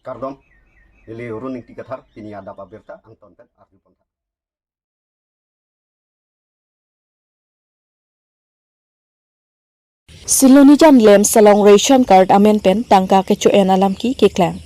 Kardom, ili runing tikathar tini ada pabirta Anton pen Arjuponta. Silonijan lem salong ration card amen pen tangka kecu en alam ki keklang.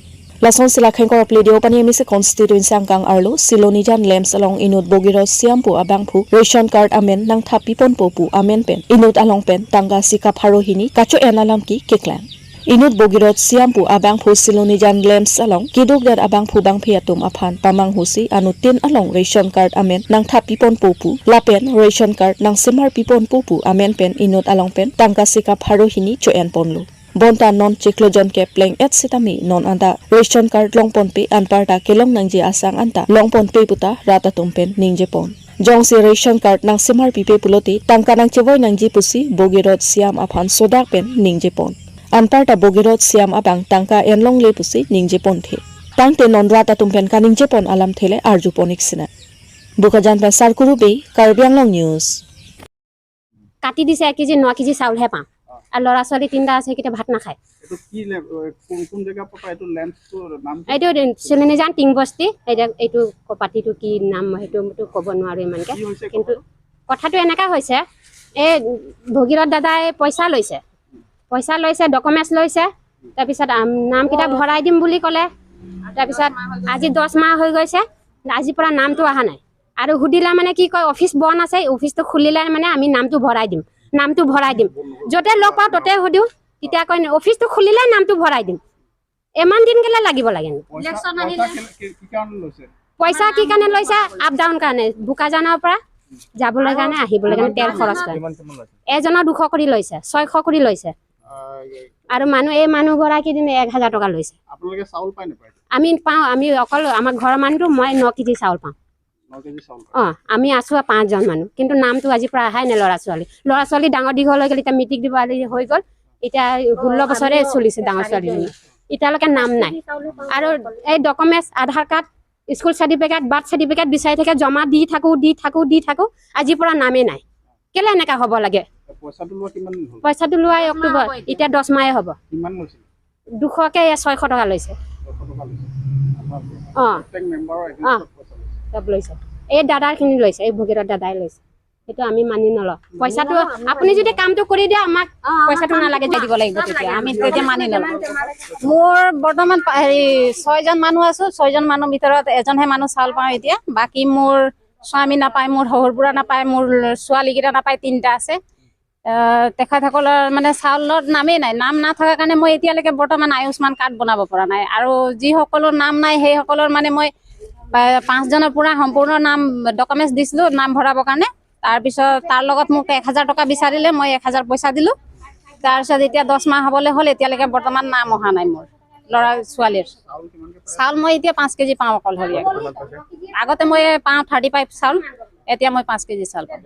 Lason sila khengkor pledio pani emise constituency angkang arlo Silonijan lem salong inut bogiro siampu abangpu ration card amen nang thapi pon popu amen pen inut along pen tangka sikap harohini kacu en alam ki keklang. Inut bogirot siampu abangpu Silonijan lem salong kiduk dar abangpu bang piatum aphan pamang husi anutin along ration card amen nang thapi pon popu lapen ration card nang simar pipon popu amen pen inut along pen tangka sikap harohini cu en ponlu. Bonta non ciklojon ke pleng et sitami non anda ration card longpon pe anparta kelong nangji asang anta longpon pe puta rata tumpen ningje pon. Jong si ration card nang simar pipe puloti tangka nang cevoy nangji pusi bogirot siam aphan sodak pen ningje pon. Anparta bogirot siam abang tangka enlong le pusi ningje pon the. Tangte non rata tumpen ka ningje pon alam thele arju ponik sina. Bukajan pa sarkuru be Karbiang Long News. কাটি দিছে 1 KG 9 KG চাউলহে পাম আৰু ল'ৰা ছোৱালী তিনটা আছে কিটা ভাত নাখায় এটো কি কোন জায়গা পটা এটো ল্যাম্পটোৰ নাম এইটো চিলনিজান টিং বস্তি এইটো কপাটিটো কি নাম সেইটো ক'ব নোৱাৰো ইমানকে কিন্তু কথাটো এনেকা হৈছে এই ভগীৰত দাদাই পইচা লৈছে ডকুমেন্টছ লৈছে তাৰ পিছত নাম কিটা ভৰাই দিম বুলি ক'লে তাৰ পিছত আজি 10 মাহ হৈ গৈছে আজি পৰা নামটো অহা নাই আৰু হুদিলা মানে কি কয় অফিস বন আছে অফিসটো খুলিলে মানে আমি নামটো ভৰাই দিম যতে লগ পাও ততে হুদিও তেতিয়া কয় অফিসটো খুলিলে নামটো ভৰাই দিম এমান দিন গলে লাগিব লাগে ইলেকশন আহিলে কি কাৰণ লৈছে পইচা কি কাৰণে লৈছে আপ ডাউন কাৰণে বুকাজানৰ পৰা যাবলৈ কাৰণে আহিবলৈ কাৰণে তেল খৰচ কৰে এজনৰ 200 কৰি লৈছে 600 কৰি লৈছে আৰু মানুহ গৰাকী দিন 1000 টকা লৈছে আপোনালোকে চাউল পায় নে পায় আমি অকল আমাৰ ঘৰৰ মানুহটো মই 9 কেজি চাউল পাওঁ আমি আছো 5 জন মানুহ কিন্তু নামটো আজি পৰা আহাই নাই ল'ৰা ছোৱালী ডাঙৰ দীঘল হৈ গ'ল এতিয়া মিটিং দিব হৈ গ'ল এতিয়া 16 বছৰে চলিছে ডাঙৰ ছোৱালীজনী এতিয়ালৈকে নাম নাই আৰু এই documents Aadhaar card school certificate birth certificate বিচাৰি থাকে জমা দি থাকো আজি পৰা নামে নাই কেলে এনেকা হ'ব লাগে পইচাটো লোৱা অক্টোবৰ এতিয়া 10 মাহে হ'ব কিমান লৈছে 200 কে 600 টকা লৈছে প্ৰত্যেক মেম্বাৰৰ সব লৈছে এই দাদাখিনি লৈছে এই ভগীৰত দাদাই লৈছে সেইটো আমি মানি নলওঁ পইচাটো আপুনি যদি কামটো কৰি দিয়ে আমাক পইচাটো নালাগে দিব লাগিব তেতিয়া আমি তেতিয়া মানি নলওঁ মোৰ বৰ্তমান 6 জন মানুহ আছো 6 জন মানুহ ভিতৰত এজনহে মানুহ চাউল পাওঁ এতিয়া বাকি মোৰ স্বামী নাপায় মোৰ শহুৰপুৰা নাপায় মোৰ ছোৱালীকেইটা নাপায় তিনটা আছে তেখেতসকলৰ মানে চাউলৰ নামেই নাই নাম নাথাকাৰ কাৰণে মই এতিয়ালৈকে বৰ্তমান আয়ুষ্মান কাৰ্ড বনাব পৰা নাই আৰু যিসকলৰ নাম নাই সেইসকলৰ মানে মই 5 জনৰ পুৰা সম্পূৰ্ণ নাম ডকুমেন্টছ দিছিলো নাম ভৰাবৰ কাৰণে তাৰ পিছত তাৰ লগত মোক 1000 টকা বিচাৰিলে মই 1000 পইচা দিলো তাৰ পিছত এতিয়া 10 মাহ হ'বলৈ হ'ল এতিয়ালৈকে বৰ্তমান নাম অহা নাই মোৰ ল'ৰা ছোৱালীৰ চাউল মই এতিয়া 5 কেজি পাওঁ অকল হৰিয়া আগতে মই পাওঁ 35 চাউল এতিয়া মই 5 কেজি চাউল পাওঁ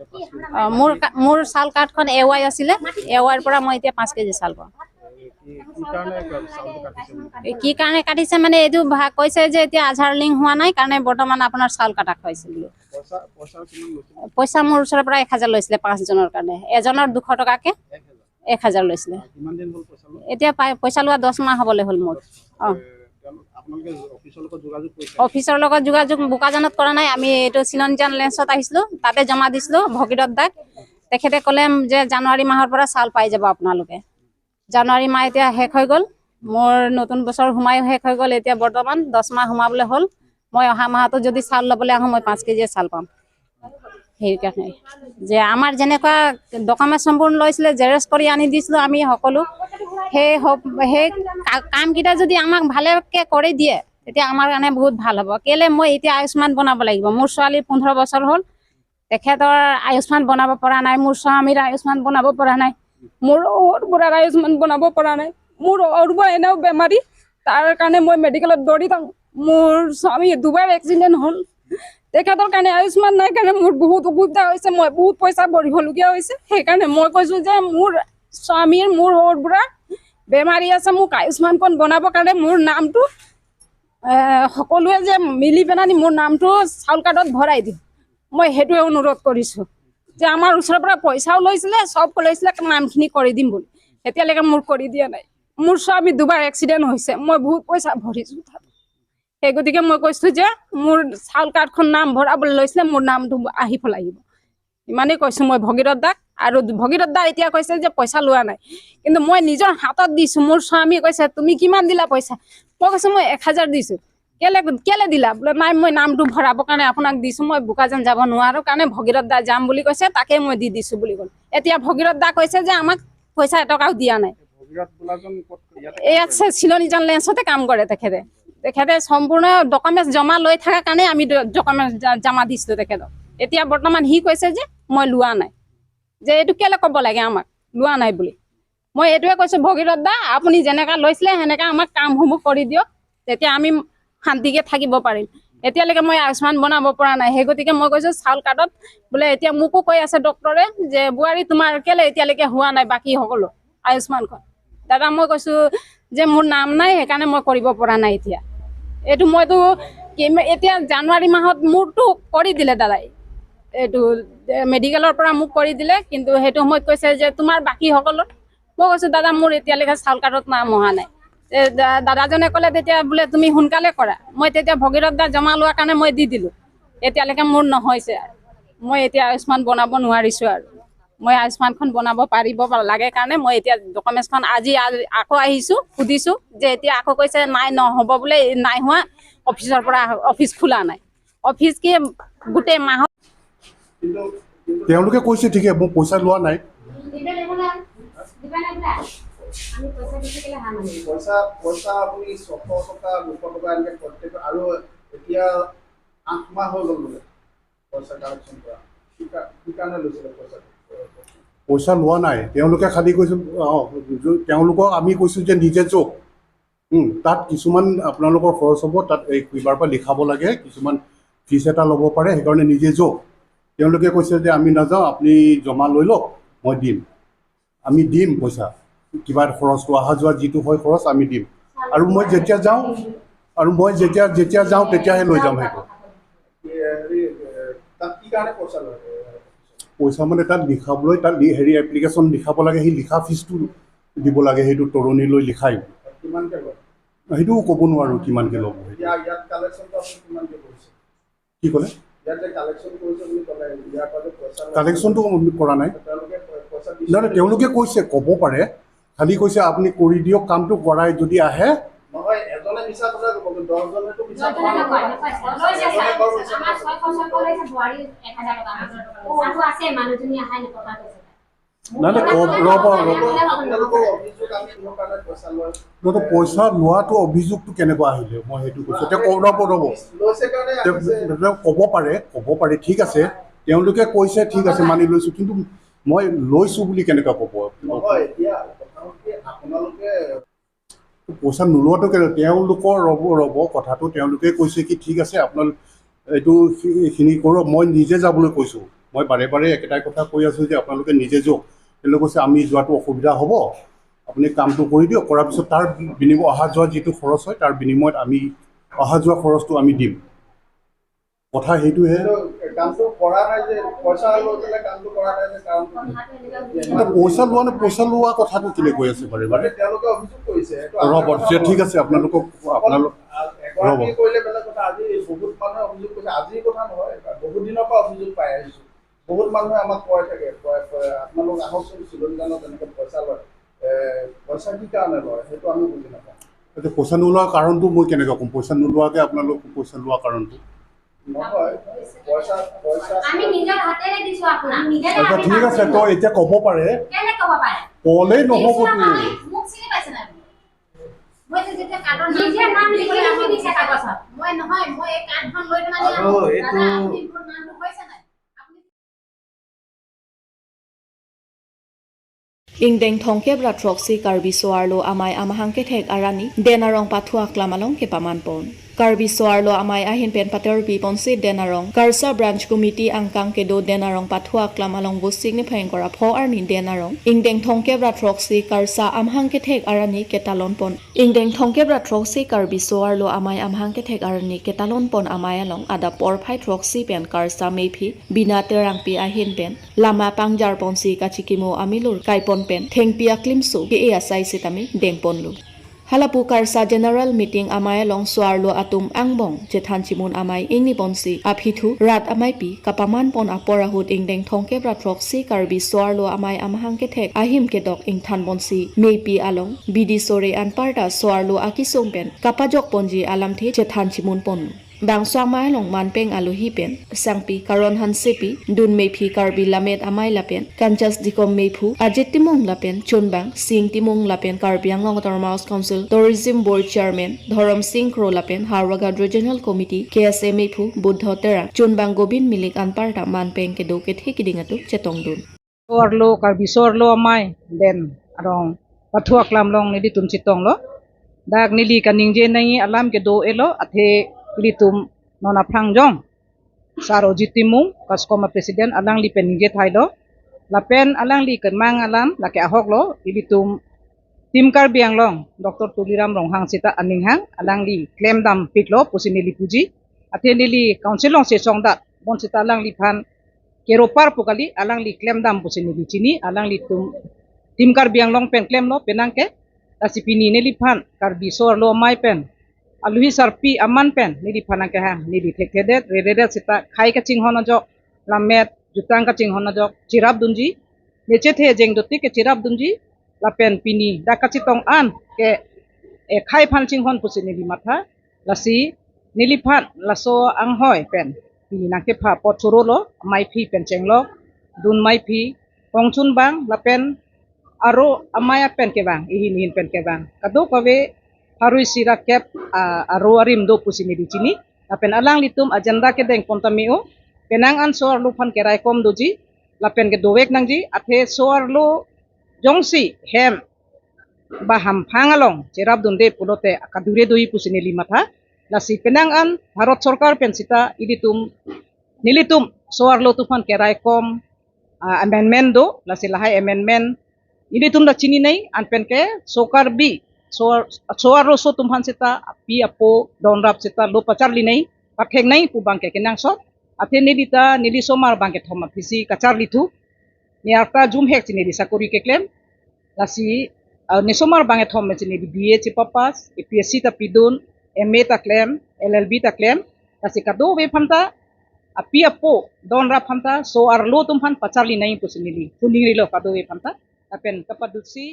মোৰ চাউল কাৰ্ডখন এৱাই আছিলে এৱাইৰ পৰা মই এতিয়া 5 কেজি চাউল পাওঁ কি কাৰণে কাটিছে মানে এইটো কৈছে যে এতিয়া আধাৰ লিংক হোৱা নাই কাৰণে বৰ্তমান আপোনাৰ চাউল কাটা হৈছে পইচা মোৰ ওচৰৰ পৰা 1000 লৈছিলে 5 জনৰ কাৰণে এজনৰ 200 টকাকে 1000 লৈছিলে এতিয়া পইচা লোৱা 10 মাহ হ'বলৈ হ'ল মোৰ অফিচৰ লগত যোগাযোগ বুকাজানত কৰা নাই আমি এইটো চিলনিজান লেন্সত আহিছিলো তাতে জমা দিছিলো ভগীৰত দাক তেখেতে ক'লে যে জানুৱাৰী মাহৰ পৰা চাউল পাই যাব আপোনালোকে জানুৱাৰী মাহ এতিয়া শেষ হৈ গ'ল মোৰ নতুন বছৰ হুমাই শেষ হৈ গ'ল এতিয়া বৰ্তমান 10 মাহ হুমাবলৈ হ'ল মই অহা মাহতো যদি চাউল ল'বলৈ আহোঁ মই 5 কেজি চাউল পাম সেইকাৰণে যে আমাৰ যেনেকুৱা ডকুমেন্ট সম্পূৰ্ণ লৈছিলে জেৰক্স কৰি আনি দিছিলো আমি সকলো সেই কামকেইটা যদি আমাক ভালকৈ কৰি দিয়ে তেতিয়া আমাৰ কাৰণে বহুত ভাল হ'ব কেলে মই এতিয়া আয়ুষ্মান বনাব লাগিব মোৰ ছোৱালী 15 বছৰ হ'ল তেখেতৰ আয়ুষ্মান বনাব পৰা নাই মোৰ স্বামীৰ আয়ুষ্মান বনাব পৰা নাই মোৰ বুঢ়াৰ আয়ুষ্মান বনাব পৰা নাই মোৰ বুঢ়া এনেও বেমাৰী তাৰ কাৰণে মই মেডিকেলত দৌৰি থাকোঁ মোৰ স্বামী দুবাৰ এক্সিডেণ্ট হ'ল তেখেতৰ কাৰণে আয়ুষ্মান নাই কাৰণে মোৰ বহুত অসুবিধা হৈছে মই বহুত পইচা ভৰিবলগীয়া হৈছে সেইকাৰণে মই কৈছোঁ যে মোৰ স্বামীৰ মোৰ বুঢ়া বেমাৰী আছে মোক আয়ুষ্মানখন বনাবৰ কাৰণে মোৰ নামটো সকলোৱে যে মিলি পেলাই মোৰ নামটো চাউল কাৰ্ডত ভৰাই দিওঁ মই সেইটোৱে অনুৰোধ কৰিছোঁ যে আমাৰ ওচৰৰ পৰা পইচাও লৈছিলে সব লৈছিলে নামখিনি কৰি দিম বুলি এতিয়ালৈকে মোৰ কৰি দিয়া নাই মোৰ স্বামী দুবাৰ এক্সিডেণ্ট হৈছে মই বহুত পইচা ভৰিছোঁ সেই গতিকে মই কৈছোঁ যে মোৰ চাউল কাৰ্ডখন নাম ভৰাবলৈ লৈছিলে মোৰ নামটো আহিব লাগিব ইমানেই কৈছোঁ মই ভগীৰথ দাক আৰু ভগীৰথ দা এতিয়া কৈছে যে পইচা লোৱা নাই কিন্তু মই নিজৰ হাতত দিছোঁ মোৰ স্বামী কৈছে তুমি কিমান দিলা পইচা মই কৈছোঁ মই 1000 দিছোঁ কেলে দিলা বোলে নাই মই নামটো ভৰাবৰ কাৰণে আপোনাক দিছোঁ মই বোকাজান যাব নোৱাৰোঁ কাৰণে ভগীৰথ দা যাম বুলি কৈছে তাকে মই দি দিছোঁ বুলি ক'লে এতিয়া ভগীৰথ দা কৈছে যে আমাক পইচা এটকাও দিয়া নাই ভগীৰথ বোলাজন ক'ত ইয়াতে ইয়াত চিলনীজান লেন্সতে কাম কৰে তেখেতে সম্পূৰ্ণ ডকুমেণ্টছ জমা লৈ থকাৰ কাৰণে আমি ডকুমেণ্টছ জমা দিছিলোঁ তেখেতক এতিয়া বৰ্তমান সি কৈছে যে মই লোৱা নাই যে এইটো কেলে ক'ব লাগে আমাক লোৱা নাই বুলি মই এইটোৱে কৈছোঁ ভগীৰথ দা আপুনি যেনেকা লৈছিলে সেনেকা আমাক কামসমূহ কৰি দিয়ক তেতিয়া আমি শান্তিকে থাকিব পাৰিম এতিয়ালৈকে মই আয়ুষ্মান বনাব পৰা নাই সেই গতিকে মই কৈছোঁ চাউল কাৰ্ডত বোলে এতিয়া মোকো কৈ আছে ডক্টৰে যে বোৱাৰী তোমাৰ কেলে এতিয়ালৈকে হোৱা নাই বাকী সকলো আয়ুষ্মানখন দাদা মই কৈছোঁ যে মোৰ নাম নাই সেইকাৰণে মই কৰিব পৰা নাই এতিয়া এইটো মইতো এতিয়া জানুৱাৰী মাহত মোৰতো কৰি দিলে দাদাই এইটো মেডিকেলৰ পৰা মোক কৰি দিলে কিন্তু সেইটো সময়ত কৈছে যে তোমাৰ বাকী সকলৰ মই কৈছোঁ দাদা মোৰ এতিয়ালৈকে চাউল কাৰ্ডত নাম অহা নাই দাদাজনে ক'লে তেতিয়া বোলে তুমি সোনকালে কৰা মই তেতিয়া ভগীৰথ দা জমা লোৱাৰ কাৰণে মই দি দিলোঁ এতিয়ালৈকে মোৰ নহৈছে মই এতিয়া আয়ুষ্মান বনাব নোৱাৰিছোঁ আৰু মই আয়ুষ্মানখন বনাব পাৰিব লাগে কাৰণে মই এতিয়া ডকুমেণ্টছখন আজি আকৌ আহিছোঁ সুধিছোঁ যে এতিয়া আকৌ কৈছে নাই নহ'ব বোলে নাই হোৱা অফিচৰ পৰা অফিচ খোলা নাই অফিচ কি গোটেই মাহত কিন্তু তেওঁলোকে কৈছে ঠিকে মোক পইচা লোৱা নাই পইচা আপুনি 600 টকা 200 টকা এনেকৈ প্ৰত্যেক আৰু এতিয়া 8 মাহ হৈ গ'ল বোলে পইচা কালেকশ্যন কৰা কি কাৰণে লৈছিলে পইচা লোৱা নাই তেওঁলোকে খালি কৈছোঁ তেওঁলোকক আমি কৈছোঁ যে নিজে যাওক তাত কিছুমান আপোনালোকৰ খৰচ হ'ব তাত এই কিবাৰ পৰা লিখাব লাগে কিছুমান ফিজ এটা ল'ব পাৰে সেইকাৰণে নিজে যাওক তেওঁলোকে কৈছে যে আমি নাযাওঁ আপুনি জমা লৈ লওক মই দিম আমি দিম পইচা কিবা খৰচটো অহা যোৱা যিটো হয় খৰচ আমি দিম আৰু মই যেতিয়া যাওঁ তেতিয়াহে লৈ যাম সেইটো তাত কি কাৰণে পইচা লয় পইচা মানে তাত লিখাবলৈ তাত এপ্লিকেশ্যন লিখাব লাগে সেই লিখা ফিজটো দিব লাগে সেইটো তৰণি লৈ লিখাই কিমানকৈ লয় সেইটোও ক'ব নোৱাৰোঁ কিমানকৈ ল'ব ইয়াত কালেকশ্যনটো আপুনি কিমানকৈ কৰিছে কি ক'লে ইয়াত যে কালেকশ্যন কৰিছে বুলি ক'লে ইয়াৰ পৰা পইচা কালেকশ্যনটো কৰা নাই তেওঁলোকে পইচা নহয় তেওঁলোকে কৈছে ক'ব পাৰে খালি কৈছে আপুনি কৰি দিয়ক কামটো কৰাই যদি আহে নহয় এজনে মিছা কথা ক'ব 10জনেতো মিছা কথা পইচা লোৱাটো অভিযোগটো কেনেকুৱা আহিলে মই সেইটো কৈছোঁ এতিয়া ক'ব পাৰে ঠিক আছে তেওঁলোকে কৈছে ঠিক আছে মানি লৈছোঁ কিন্তু মই লৈছোঁ বুলি কেনেকুৱা ক'ব পইচা নোলোৱাটো তেওঁলোকৰ ৰ'ব কথাটো তেওঁলোকে কৈছে কি ঠিক আছে আপোনালোক এইখিনি কৰক মই নিজে যাবলৈ কৈছোঁ মই বাৰে বাৰে একেটাই কথা কৈ আছোঁ যে আপোনালোকে নিজে যাওক তেওঁলোকে কৈছে আমি যোৱাটো অসুবিধা হ'ব আপুনি কামটো কৰি দিয়ক কৰাৰ পিছত তাৰ বিনিময় অহা যোৱা যিটো খৰচ হয় তাৰ বিনিময়ত আমি অহা যোৱা খৰচটো আমি দিম কথা সেইটোহে কামটো কৰা নাই যে পইচা লৈ পেলাই কামটো কৰা নাই যে পইচা লোৱা কথাটো কেলৈ কৈ আছে বাৰে বাৰে তেওঁলোকে অভিযোগ কৰিছে ৰ'ব ঠিক আছে আপোনালোক এগৰাকী কৰিলে বেলেগ কথা আজি বহুত মানুহে অভিযোগ কৰিছে আজিৰ কথা নহয় বহুত দিনৰ পৰা অভিযোগ পাই আহিছোঁ বহুত মানুহে আমাক কৈ থাকে আপোনালোক আহকচোন চিলনীজানত এনেকৈ পইচা লয় পইচা কি কাৰণে লয় সেইটো আমি বুজি নাপাওঁ এতিয়া পইচা নোলোৱা কাৰণটো মই কেনেকৈ ক'ম পইচা নোলোৱাকৈ আপোনালোক পইচা লোৱা কাৰণটো নহয় পইচা ঠিক আছে তই এতিয়া ক'ব পাৰে ক'লেই নহ'বতো Ingdeng thongke bra troksi karbi soarlo amai amahangke thek arani denarong pathua klamalong ke pamanpon karbi soarlo amai ahin pen pater bi ponsi denarong karsa branch committee angkang ke do denarong pathua klamalong bo signifying kora pho arni denarong ingdeng thongke bra troksi karsa amahangke thek arani ke talon pon ingdeng thongke bra troksi karbi soarlo amai amahangke thek arani ke talon pon amai along ada por phai troksi pen karsa mepi bina terang pi ahin pen lama pangjar ponsi kachikimo amilur kaipon pen thengpia klimsu ke asai sitami dengponlu Halapu Karsa General Meeting amay long suarlo atum angbong jethan chimun amay ingni bonsi aphitu rat amay pi kapaman pon aporahut ingdeng thongke bratrok si karbi suarlo amay amahang ke thek ahim ke dok ingthan bonsi meipi along bidi sore anparta suarlo akisongpen kapajok ponji alamthi jethan chimun pon bang swamai long manpeng aluhi pen sangpi karon hansepi dun meipi karbi lamet amai lapen kanjas dikom meipu ajetimong lapen chunbang sing timong lapen karbi anglong autonomous council tourism board chairman Dhorom Singh Kro lapen Harwagad regional committee KSA meipu buddha terang chunbang gobin milik anparta manpeng ke do ke thikiding atu chetong dun Sorlo karbi sorlo amai den arong pathuak lam long ni ditum chitong lo dak nili kaningje nai alam ke do elo athe litum nona prangjong saro jitimung kaskoma president alang li peningje thailo lapen alang li kenmang alam lake ahok lo litum tim kar biang long Dr. Tuliram Ronghang sita aninghang alang li claim dam piklo pusini li puji athe nili council long se songda bon sita alang li phan keropar pukali alang li claim dam pusini li chini alang li tum tim kar biang long pen claim lo penangke tasipini nili phan kar bisor lo mai pen aluhi sarpi aman pen nili phanang ke hang nili thekhedet reredet sita khai ka ching hono jok lamet jutang ka ching hono jok chirap dunji neche the jeng dotti ke chirap dunji lapen pini dakachi tong an ke khai phan ching hon pusini li matha lasi nili phan laso ang hoi pen pini nangke pha pot churo lo mai phi pen chenglo dun mai phi pongchun bang lapen aro amaya pen ke bang ihin pen ke bang kado kawe harui sira kep aro arim do pusini di chini lapen alang litum agenda ke deng pontamio penang an soar lu phan kerai kom doji lapen ke dowek nangji athe soar lu jongsi hem baham phangalong cherab dunde pulote akadure doi pusini limatha lasi penang an bharat sarkar pensita iditum nilitum soar lu tufan kerai kom amendment do lasi lahai amendment iditum da chini nei an pen ke sokar bi soar roso tumhan sita pi apo donrap sita lo pachar li nei pakheng nei pu bangke kenang so athe nilita nili somar bangke thoma phisi kachar lithu ni arta jum hek chini di sakuri ke claim lasi ni somar bangke thom chini di BA chipapas APSC ta pidun MA ta claim LLB ta claim lasi kado we phamta api apo donrap phamta so ar lo tumhan pachar li nei pu chini li tuning ri lo kado we phamta apen kapadusi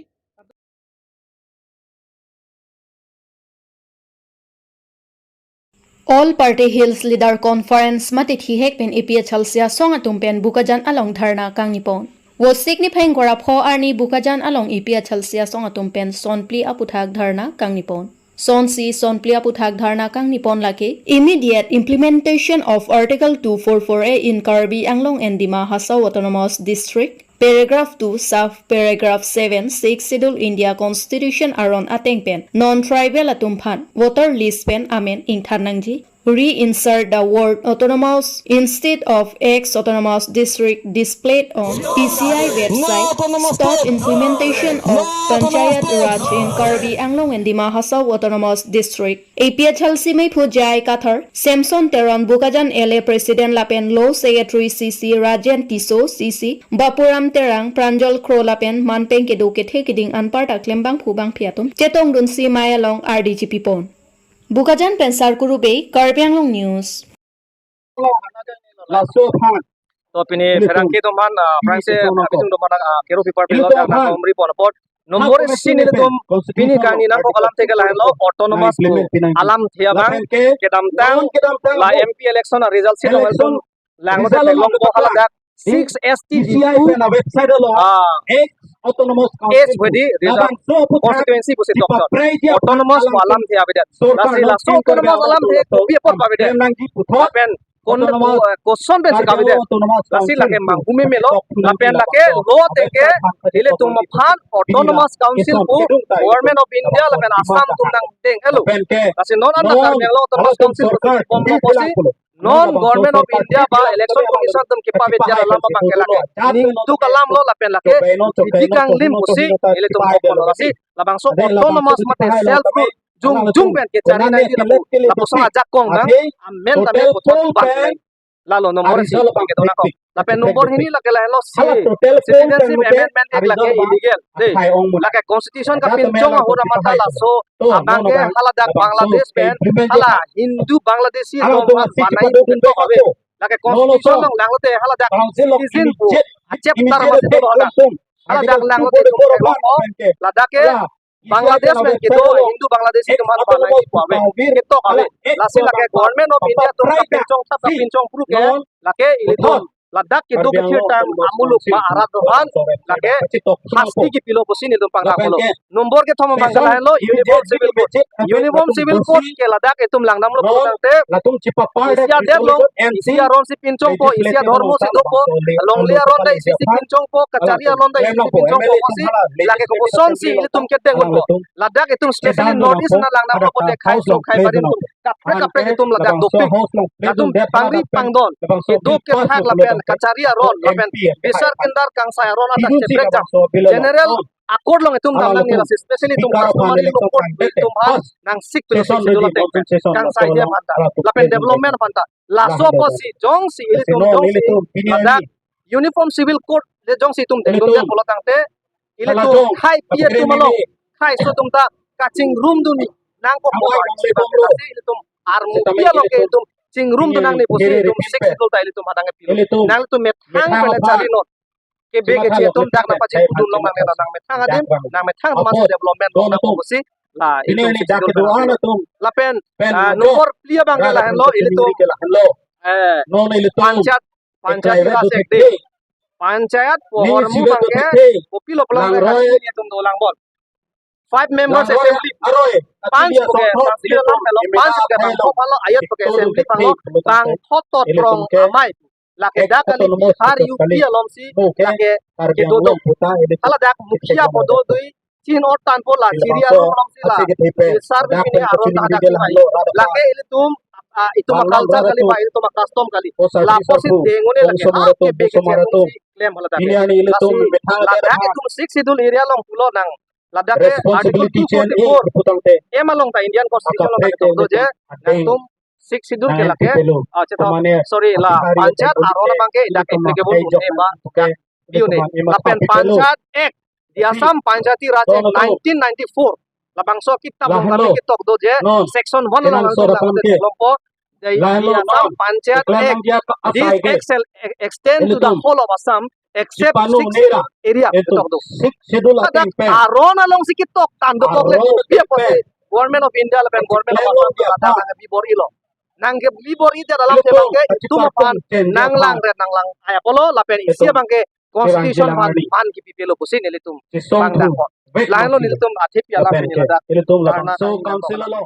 All Party Hills Leader Conference mati thihek pen APHL sia songa tumpen bukajan along dharna kangnipon wo signifying gora pho arni bukajan along APHL sia songa tumpen sonpli aputhak dharna kangnipon sonpli aputhak dharna kangnipon lake immediate implementation of Article 244A in Karbi Anglong and Dima Hasao Autonomous District Paragraph 2 sub Paragraph 7 6 Schedule India Constitution aron atengpen non-tribal atumphan voter list pen amen ingthanangji reinsert the word autonomous instead of ex-autonomous district displayed on PCI website stop implementation of Panchayat Raj in Karbi Anglong and Dima Hasao Autonomous District APHL simei phujai kathar Samson Teron Bukajan LA President Lapen Law Secretary CC Rajan Tiso CC Bapuram Terang Pranjol Kro Lapen Manpeng ke doke thekiding anparta klembang phubang phiatum chetong dun si maya long RDGP pon Bukajan Pensar Kurube, Karbi Anglong News. तो पिने फेरंके तो मान फ्रांसे अबिजुं दो मान केरो paper पे लगा ना हमरी पनपट नम्बर सिने तुम पिनी कानी ना को कलम थे गला लो ऑटोनोमस आलम थिया बा के दामतां ला एमपी इलेक्शन रिजल्ट से तुम लांगो ते लोंग को हला दा 6ST वेबसाइट लो एक autonomous council wedi result constituency busi doctor autonomous alam the abedat lasi la so autonomous alam the ko bi por pabedat pen kon question be kabedat lasi lake mangumi melo lapen lake lo teke dile tum phan autonomous council ko government of India lapen Assam tum nang deng hello lasi non an kar melo autonomous council ko posi non government of India ba election commission tum kipa bedya lama bangkelake ning tu kalam lo lapen lake dikang lim pusi ele tum ko lasi labang so autonomous mate self jung ben ke chari nai lapu sa jak kong bang amen tabe ko bang lalu nomor si ke dona ko lapen nomor ini lake lahen lo si citizenship amendment act lake illegal deh lake constitution ka pinchong ahura matala so abange haladak Bangladesh pen hala Hindu Bangladeshi doma banai pinto hobe lake constitution long langlote haladak citizen po acep tar masih hala haladak langlote ladake Bangladesh men kito Hindu Bangladeshi tuman banai pawe kito kawe lasi lake government of India tum pincong pru ke lake itu ladak kito kecil time amuluk ma arat dohan lake hasti ki pilo posin itu pangka kolo nomor ke thoma bangka lain lo uniform civil code ke ladak itu langnam lo putangte isia der lo isia ron si pincong po isia dharmo si po longlia ron da isi pincong po kacharia ron da isi pincong po si lake ko son si tum ke teng lo ladak itu specially notice na langnam lo pote khai so khai barin kapre itu ladak dopik latum pangri pangdon itu ke thak lapen kacharia ron lapen besar kendar kang saya ron atas ceprek jam general akor long itu damlang ni rasi especially tum customary lo court tum has nang sik to so jola tek kang saya manta lapen development manta laso po si jong si ili tum jong si ladak uniform civil code le jong si tum dengon ya polo tangte ili tum khai pie tum lo khai so tum ta kaching room duni nang ko ko si ili tum armu pia lo ke tum ching room tu nang ni posi tum sik sikol ta ili tum hadang pilo nang tum methang pele chali no ke bege che tum dak na pachi pudun long nang nang methang adim nang methang mas development long nang posi la ili tum lapen nomor plia bang la lo ili tum panchayat la sekde panchayat pohormu bangke popilo pelang ni tum dolang bol 5 members assembly 5 poke panch ke bang palo ayat poke assembly palo bang thotot prong amai lake dak kali har UP alom si lake ke dodo ala dak mukhia podo dui chin or tan pola chiria alom si la sarvi ni aro dak lake ili tum itu culture kali ba itu custom kali la posi dengone lake ke beke claim hala dak ladak itu 6 idul area long pulo nang ladak ke article 244 emalong ta Indian constitution long to je nang tum 6 sidul ke lake sorry la panchayat arona bangke dak applicable ne ba biu ne lapen panchayat act di Assam Panchayati Raj Act 1994 labangso kita mengkami kitok do je section 1 lang kelompok dari Assam Panchayat Act this extend to the whole of Assam except 6 area kitok do arona long si kitok tando pokle dia pote government of India lapen government of Assam ada bibor ilo nang ke bibor ite dalam tebangke itu mapan nanglang aya polo lapen isia bangke constitution man ki pipelo pusin elitum bangda ko lain lo nilitum athip ya lapen ila Ilitum lapang so council lo